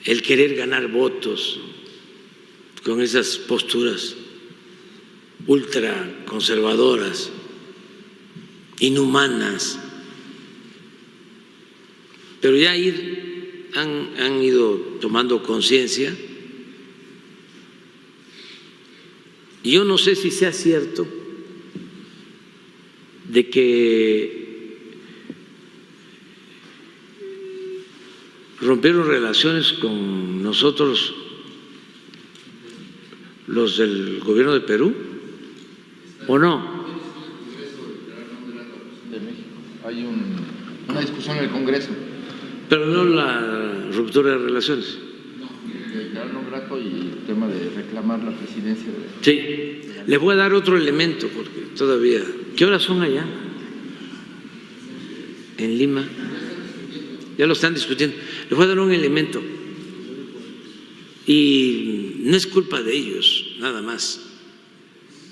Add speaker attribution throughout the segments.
Speaker 1: el querer ganar votos con esas posturas ultraconservadoras, inhumanas, pero ya han ido tomando conciencia. Y yo no sé si sea cierto de que rompieron relaciones con nosotros los del gobierno de Perú, ¿o no?
Speaker 2: Hay una discusión en el Congreso.
Speaker 1: Pero no la ruptura de relaciones.
Speaker 2: No, declarar no grato y el tema de reclamar la presidencia.
Speaker 1: Sí, les voy a dar otro elemento porque todavía… ¿Qué horas son allá? En Lima. Ya lo están discutiendo. Les voy a dar un elemento. Y no es culpa de ellos, nada más.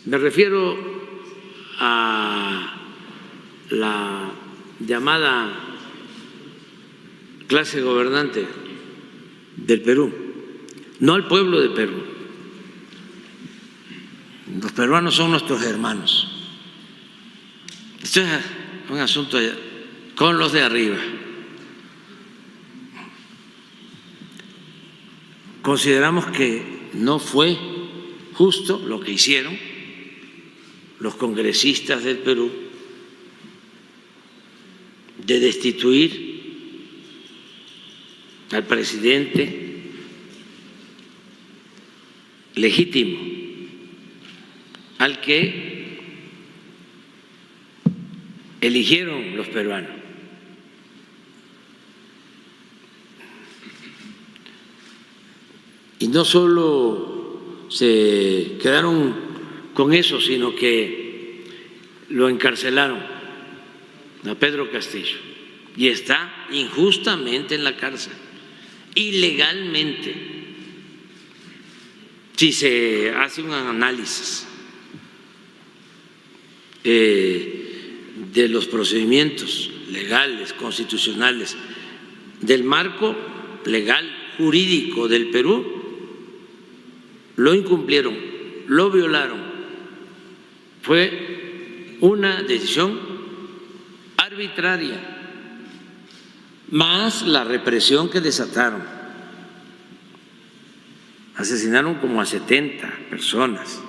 Speaker 1: Me refiero a la llamada clase gobernante del Perú, no al pueblo de Perú. Los peruanos son nuestros hermanos. Esto es un asunto allá, con los de arriba. Consideramos que no fue justo lo que hicieron los congresistas del Perú de destituir al presidente legítimo, al que eligieron los peruanos. Y no solo se quedaron con eso, sino que lo encarcelaron a Pedro Castillo y está injustamente en la cárcel, ilegalmente, si se hace un análisis de los procedimientos legales, constitucionales, del marco legal jurídico del Perú. Lo incumplieron, lo violaron. Fue una decisión arbitraria, más la represión que desataron. Asesinaron como a 70 personas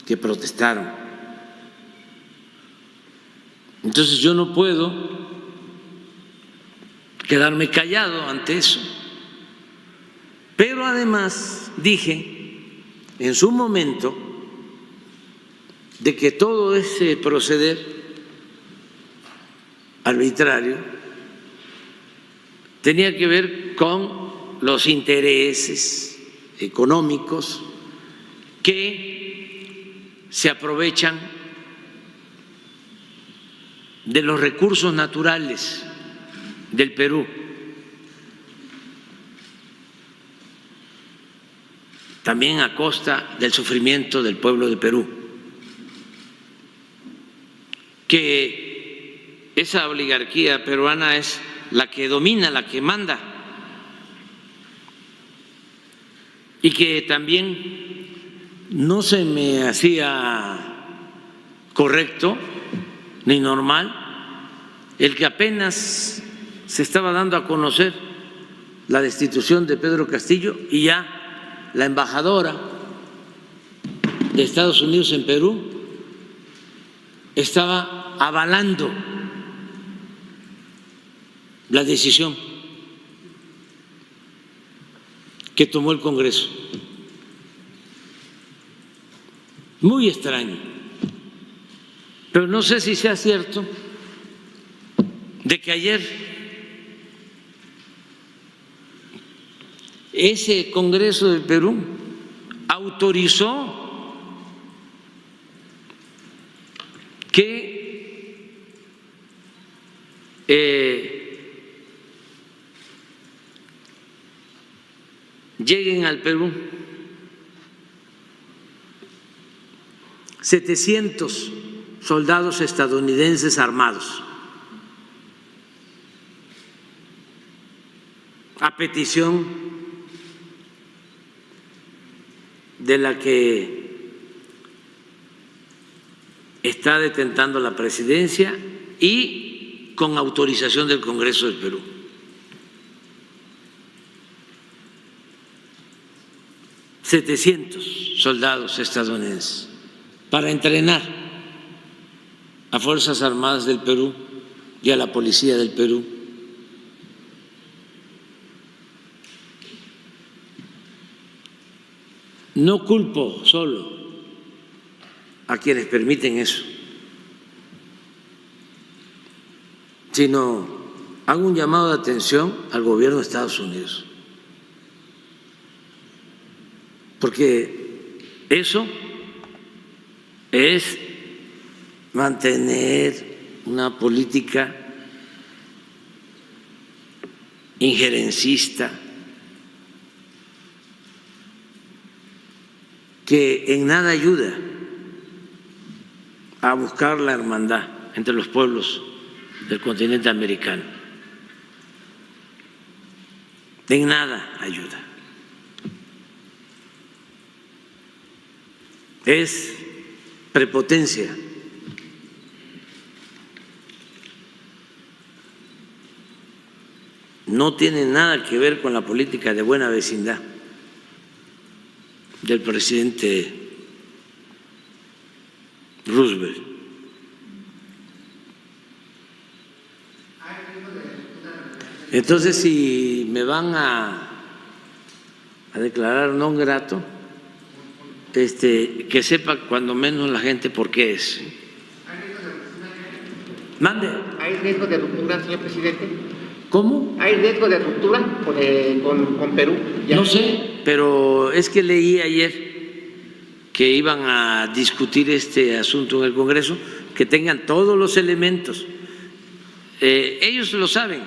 Speaker 1: que protestaron. Entonces yo no puedo quedarme callado ante eso. Pero además dije en su momento de que todo ese proceder arbitrario tenía que ver con los intereses económicos que se aprovechan de los recursos naturales del Perú. También a costa del sufrimiento del pueblo de Perú, que esa oligarquía peruana es la que domina, la que manda, y que también no se me hacía correcto ni normal el que apenas se estaba dando a conocer la destitución de Pedro Castillo y ya la embajadora de Estados Unidos en Perú estaba avalando la decisión que tomó el Congreso. Muy extraño. Pero no sé si sea cierto de que ayer ese Congreso del Perú autorizó que lleguen al Perú 700 soldados estadounidenses armados. a petición de la que está detentando la presidencia y con autorización del Congreso del Perú. $700 soldados estadounidenses para entrenar a Fuerzas Armadas del Perú y a la Policía del Perú. No culpo solo a quienes permiten eso, sino hago un llamado de atención al gobierno de Estados Unidos, porque eso es mantener una política injerencista que en nada ayuda a buscar la hermandad entre los pueblos del continente americano. En nada ayuda. Es prepotencia. No tiene nada que ver con la política de buena vecindad del presidente Roosevelt. Entonces, si me van a declarar non grato, que sepa cuando menos la gente por qué es. Mande.
Speaker 3: ¿Hay riesgo de ruptura, señor presidente?
Speaker 1: ¿Cómo?
Speaker 3: ¿Hay riesgo de ruptura con Perú? ¿Ya?
Speaker 1: No sé, pero es que leí ayer que iban a discutir este asunto en el Congreso, que tengan todos los elementos. Ellos lo saben,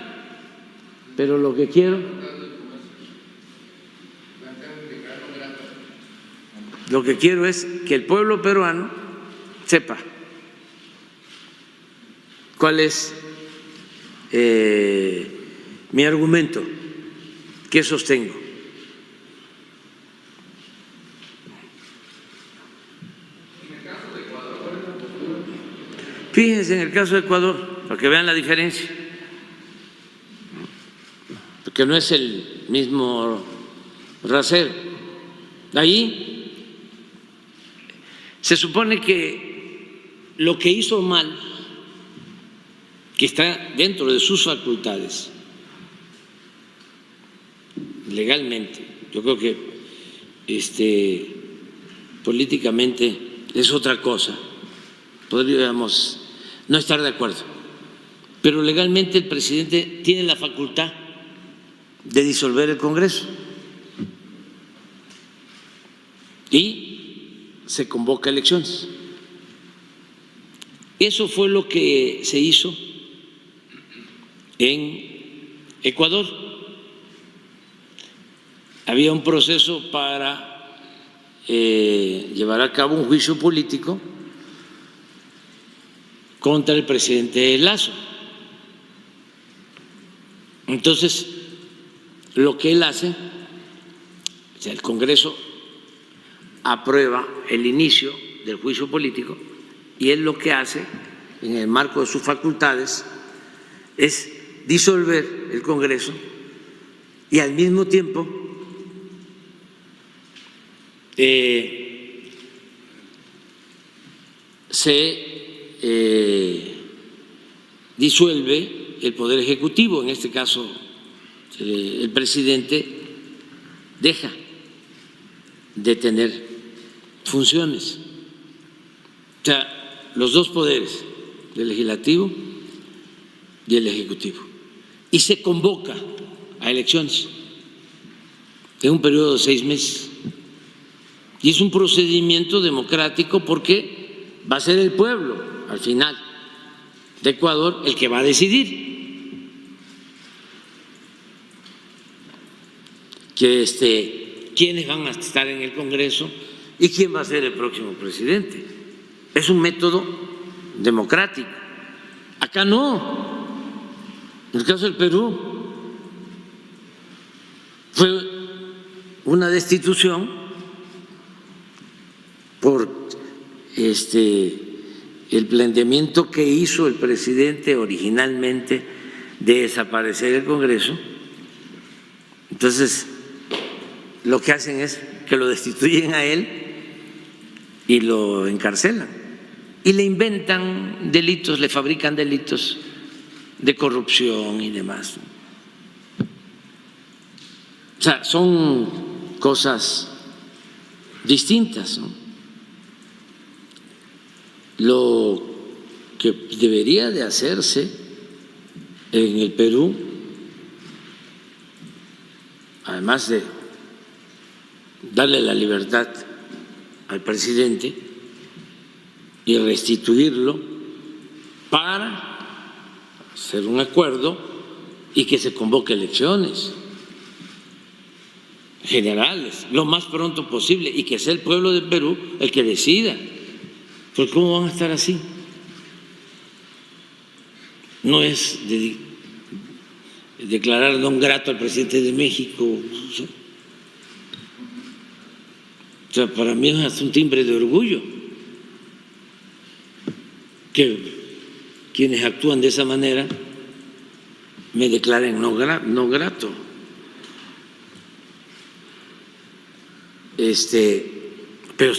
Speaker 1: pero lo que quiero es que el pueblo peruano sepa cuál es mi argumento que sostengo. Fíjense en el caso de Ecuador, para que vean la diferencia, porque no es el mismo rasero. Ahí se supone que lo que hizo mal, que está dentro de sus facultades, legalmente, yo creo que políticamente es otra cosa, podríamos no estar de acuerdo, pero legalmente el presidente tiene la facultad de disolver el Congreso y se convoca elecciones. Eso fue lo que se hizo en Ecuador. Había un proceso para llevar a cabo un juicio político contra el presidente Lasso. Entonces, lo que él hace, o sea, el Congreso aprueba el inicio del juicio político y él lo que hace, en el marco de sus facultades, es disolver el Congreso y al mismo tiempo se disuelve el Poder Ejecutivo. En este caso, el presidente deja de tener funciones. O sea, los dos poderes, el legislativo y el ejecutivo. Y se convoca a elecciones en un periodo de 6 meses. Y es un procedimiento democrático porque va a ser el pueblo, al final, de Ecuador el que va a decidir quiénes van a estar en el Congreso y quién va a ser el próximo presidente. Es un método democrático. Acá no. En el caso del Perú, Fue una destitución por el planteamiento que hizo el presidente originalmente de desaparecer el Congreso. Entonces, lo que hacen es que lo destituyen a él y lo encarcelan y le inventan delitos, le fabrican delitos de corrupción y demás. O sea, son cosas distintas, ¿no? Lo que debería de hacerse en el Perú, además de darle la libertad al presidente y restituirlo para hacer un acuerdo y que se convoque elecciones generales lo más pronto posible y que sea el pueblo del Perú el que decida. Porque ¿cómo van a estar así? No es declarar non grato al presidente de México. O sea, para mí es un timbre de orgullo que quienes actúan de esa manera me declaren no grato. Pero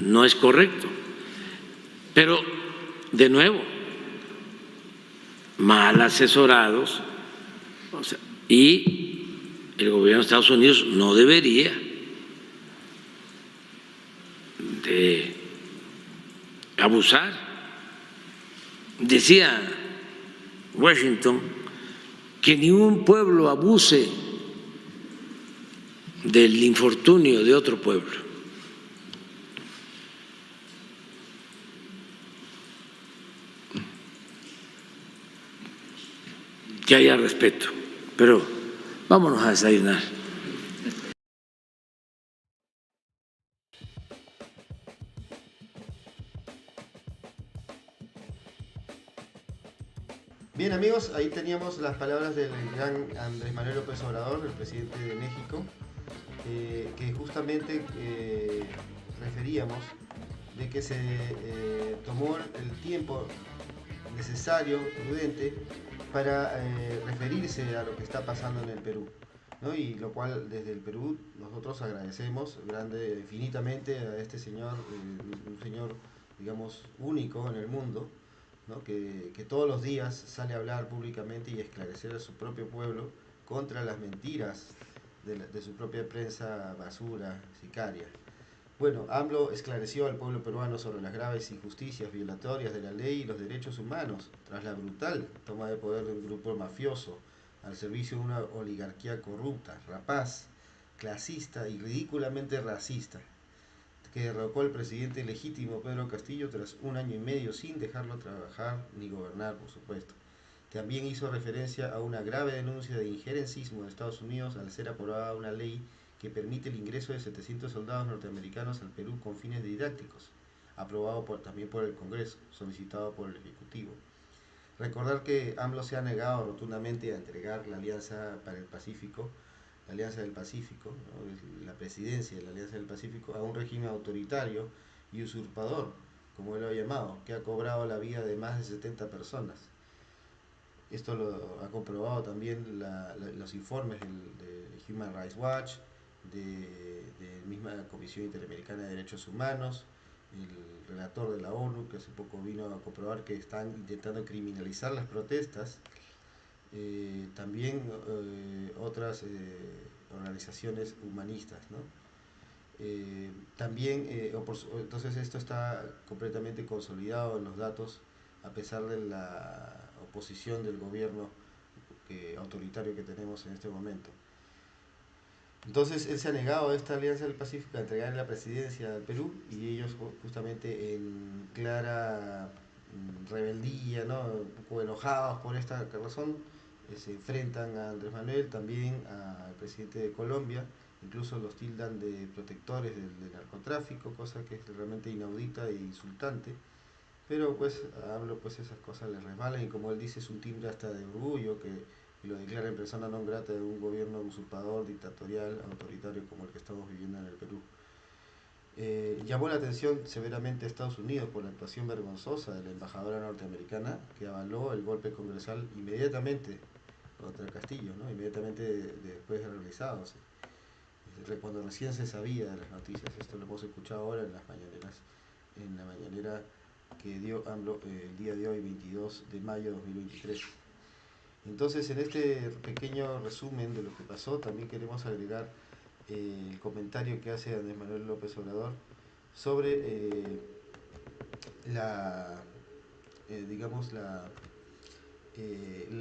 Speaker 1: no es correcto. Pero, de nuevo, mal asesorados, o sea, y el gobierno de Estados Unidos no debería de abusar. Decía Washington que ni un pueblo abuse del infortunio de otro pueblo. Que haya respeto, pero vámonos a desayunar.
Speaker 4: Bien amigos, ahí teníamos las palabras del gran Andrés Manuel López Obrador, el presidente de México, que justamente referíamos de que se tomó el tiempo necesario, prudente, para referirse a lo que está pasando en el Perú, ¿no? Y lo cual desde el Perú nosotros agradecemos infinitamente a este señor, un señor digamos único en el mundo, ¿no? que todos los días sale a hablar públicamente y esclarecer a su propio pueblo contra las mentiras de su propia prensa basura, sicaria. Bueno, AMLO esclareció al pueblo peruano sobre las graves injusticias violatorias de la ley y los derechos humanos tras la brutal toma de poder de un grupo mafioso al servicio de una oligarquía corrupta, rapaz, clasista y ridículamente racista, que derrocó al presidente legítimo Pedro Castillo tras 1 año y medio sin dejarlo trabajar ni gobernar, por supuesto. También hizo referencia a una grave denuncia de injerencismo de Estados Unidos al ser aprobada una ley que permite el ingreso de 700 soldados norteamericanos al Perú con fines didácticos, aprobado también por el Congreso, solicitado por el Ejecutivo. Recordar que AMLO se ha negado rotundamente a entregar la Alianza para el Pacífico, la Alianza del Pacífico, ¿no? La presidencia de la Alianza del Pacífico, a un régimen autoritario y usurpador, como él lo ha llamado, que ha cobrado la vida de más de 70 personas. Esto lo ha comprobado también los informes de Human Rights Watch, de la misma Comisión Interamericana de Derechos Humanos, el relator de la ONU, que hace poco vino a comprobar que están intentando criminalizar las protestas, también otras organizaciones humanistas, ¿no? Entonces esto está completamente consolidado en los datos, a pesar de la oposición del gobierno autoritario que tenemos en este momento. Entonces él se ha negado a esta Alianza del Pacífico a entregar la presidencia al Perú, y ellos justamente en clara rebeldía, ¿no? Un poco enojados por esta razón, se enfrentan a Andrés Manuel, también al presidente de Colombia, incluso los tildan de protectores del narcotráfico, cosa que es realmente inaudita e insultante. Pero pues a AMLO pues esas cosas le resbalan, y como él dice, es un timbre hasta de orgullo que y lo declara en persona non grata de un gobierno usurpador, dictatorial, autoritario como el que estamos viviendo en el Perú. Llamó la atención severamente a Estados Unidos por la actuación vergonzosa de la embajadora norteamericana, que avaló el golpe congresal inmediatamente contra Castillo, ¿no? Inmediatamente después de realizarse, cuando recién se sabía de las noticias. Esto lo hemos escuchado ahora en las mañaneras, en la mañanera que dio AMLO el día de hoy, 22 de mayo de 2023. Entonces, en este pequeño resumen de lo que pasó, también queremos agregar el comentario que hace Andrés Manuel López Obrador sobre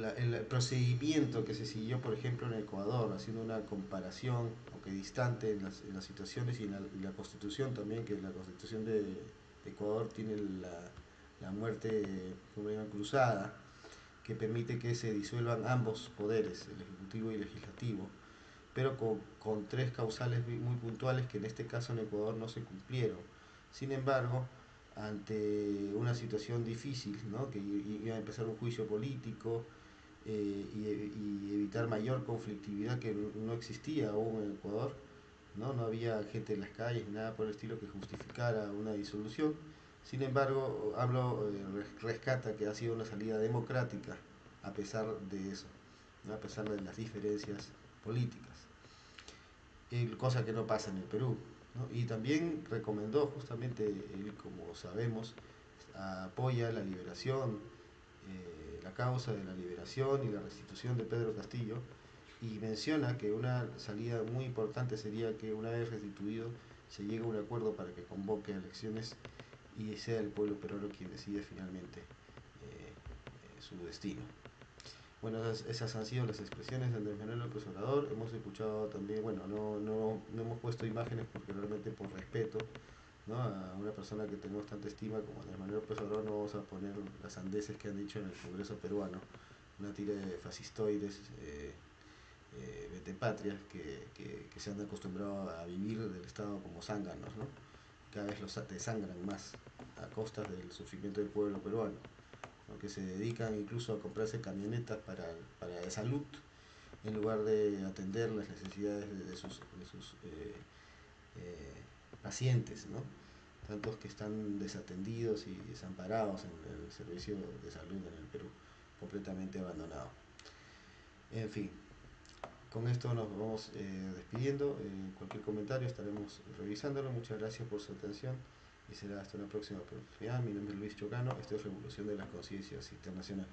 Speaker 4: el procedimiento que se siguió, por ejemplo, en Ecuador, haciendo una comparación, aunque distante en las situaciones y en la Constitución también, que la Constitución de Ecuador tiene la muerte cruzada, que permite que se disuelvan ambos poderes, el ejecutivo y el legislativo, pero con tres causales muy puntuales que en este caso en Ecuador no se cumplieron. Sin embargo, ante una situación difícil, ¿no? Que iba a empezar un juicio político y evitar mayor conflictividad que no existía aún en Ecuador, no había gente en las calles ni nada por el estilo que justificara una disolución. Sin embargo, rescata que ha sido una salida democrática a pesar de eso, ¿no? A pesar de las diferencias políticas, cosa que no pasa en el Perú, ¿no? Y también recomendó justamente, él, como sabemos, apoya la liberación, la causa de la liberación y la restitución de Pedro Castillo, y menciona que una salida muy importante sería que una vez restituido se llegue a un acuerdo para que convoque elecciones y sea el pueblo peruano quien decide finalmente su destino. Bueno, esas han sido las expresiones de Andrés Manuel López Obrador. Hemos escuchado también, bueno, no hemos puesto imágenes porque realmente por respeto, ¿no? A una persona que tenemos tanta estima como Andrés Manuel López Obrador, no vamos a poner las sandeces que han dicho en el Congreso peruano, una tira de fascistoides, vetepatrias que se han acostumbrado a vivir del Estado como zánganos, ¿no? Cada vez los desangran más a costas del sufrimiento del pueblo peruano, ¿no? Que se dedican incluso a comprarse camionetas para la salud en lugar de atender las necesidades de sus pacientes, ¿no? Tantos que están desatendidos y desamparados en el servicio de salud en el Perú, completamente abandonado. En fin, con esto nos vamos despidiendo. Cualquier comentario estaremos revisándolo. Muchas gracias por su atención y será hasta una próxima oportunidad. Mi nombre es Luis Chocano, esto es Revolución de las Conciencias Internacional.